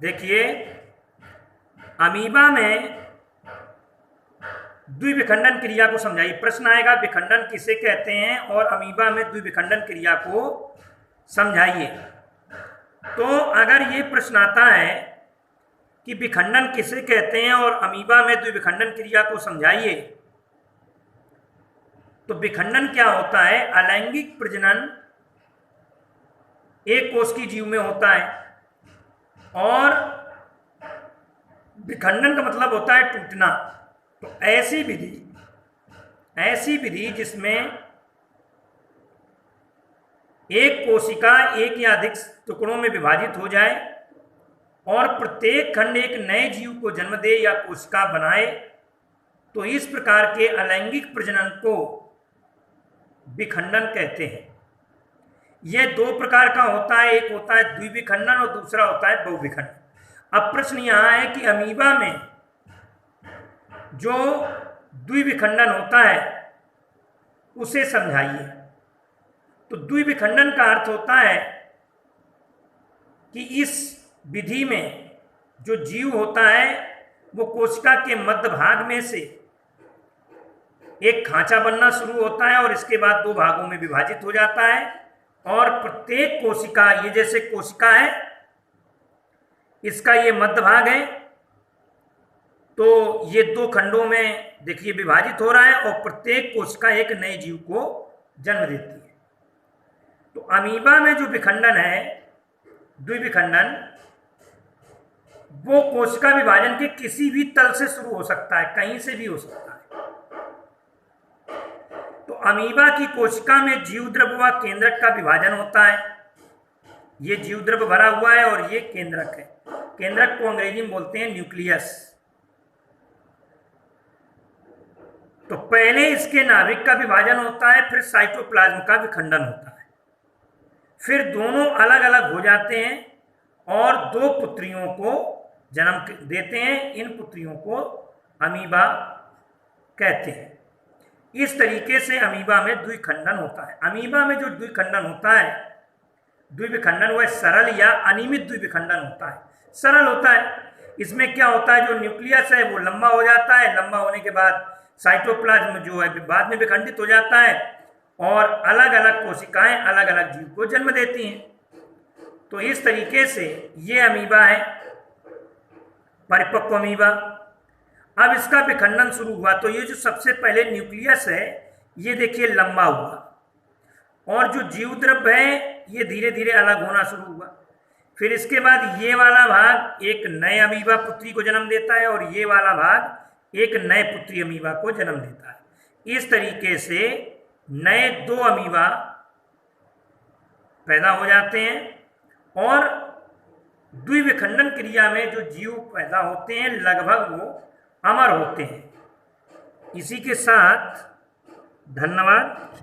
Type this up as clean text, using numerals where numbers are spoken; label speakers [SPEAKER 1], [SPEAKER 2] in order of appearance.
[SPEAKER 1] देखिए, अमीबा में द्विविखंडन क्रिया को समझाइए। प्रश्न आएगा विखंडन किसे कहते हैं और अमीबा में द्विविखंडन क्रिया को समझाइए। तो अगर ये प्रश्न आता है कि विखंडन किसे कहते हैं और अमीबा में द्विविखंडन क्रिया को समझाइए, तो विखंडन क्या होता है? अलैंगिक प्रजनन एक कोशिकीय जीव में होता है और विखंडन का मतलब होता है टूटना। तो ऐसी विधि जिसमें एक कोशिका एक या अधिक टुकड़ों में विभाजित हो जाए और प्रत्येक खंड एक नए जीव को जन्म दे या कोशिका बनाए, तो इस प्रकार के अलैंगिक प्रजनन को विखंडन कहते हैं। यह दो प्रकार का होता है, एक होता है द्विविखंडन और दूसरा होता है बहुविखंडन। अब प्रश्न यहां है कि अमीबा में जो द्विविखंडन होता है उसे समझाइए। तो द्विविखंडन का अर्थ होता है कि इस विधि में जो जीव होता है वो कोशिका के मध्य भाग में से एक खांचा बनना शुरू होता है और इसके बाद दो भागों में विभाजित हो जाता है और प्रत्येक कोशिका, ये जैसे कोशिका है, इसका ये मध्य भाग है, तो ये दो खंडों में देखिए विभाजित हो रहा है और प्रत्येक कोशिका एक नए जीव को जन्म देती है। तो अमीबा में जो विखंडन है, द्विविखंडन, वो कोशिका विभाजन के किसी भी तल से शुरू हो सकता है, कहीं से भी हो सकता है। तो अमीबा की कोशिका में जीवद्रव्य व केंद्रक का विभाजन होता है। ये जीवद्रव्य भरा हुआ है और ये केंद्रक है। केंद्रक को अंग्रेजी में बोलते हैं न्यूक्लियस। तो पहले इसके नाभिक का विभाजन होता है, फिर साइटोप्लाज्म का विखंडन होता है, फिर दोनों अलग अलग हो जाते हैं और दो पुत्रियों को जन्म देते हैं। इन पुत्रियों को अमीबा कहते हैं। इस तरीके से अमीबा में द्विखंडन होता है। अमीबा में जो द्विखंडन होता है, द्विविखंडन, वह सरल या अनियमित द्विविखंडन होता है। सरल होता है, इसमें क्या होता है, जो न्यूक्लियस है वो लंबा हो जाता है, लंबा होने के बाद साइटोप्लाज्म जो है बाद में विखंडित हो जाता है और अलग अलग कोशिकाएं अलग अलग जीव को जन्म देती हैं। तो इस तरीके से ये अमीबा है, परिपक्व अमीबा। अब इसका विखंडन शुरू हुआ तो ये जो सबसे पहले न्यूक्लियस है ये देखिए लंबा हुआ और जो जीवद्रव्य है ये धीरे धीरे अलग होना शुरू हुआ। फिर इसके बाद ये वाला भाग एक नए अमीबा पुत्री को जन्म देता है और ये वाला भाग एक नए पुत्री अमीबा को जन्म देता है। इस तरीके से नए दो अमीबा पैदा हो जाते हैं और द्विविखंडन क्रिया में जो जीव पैदा होते हैं लगभग वो अमर होते हैं। इसी के साथ धन्यवाद।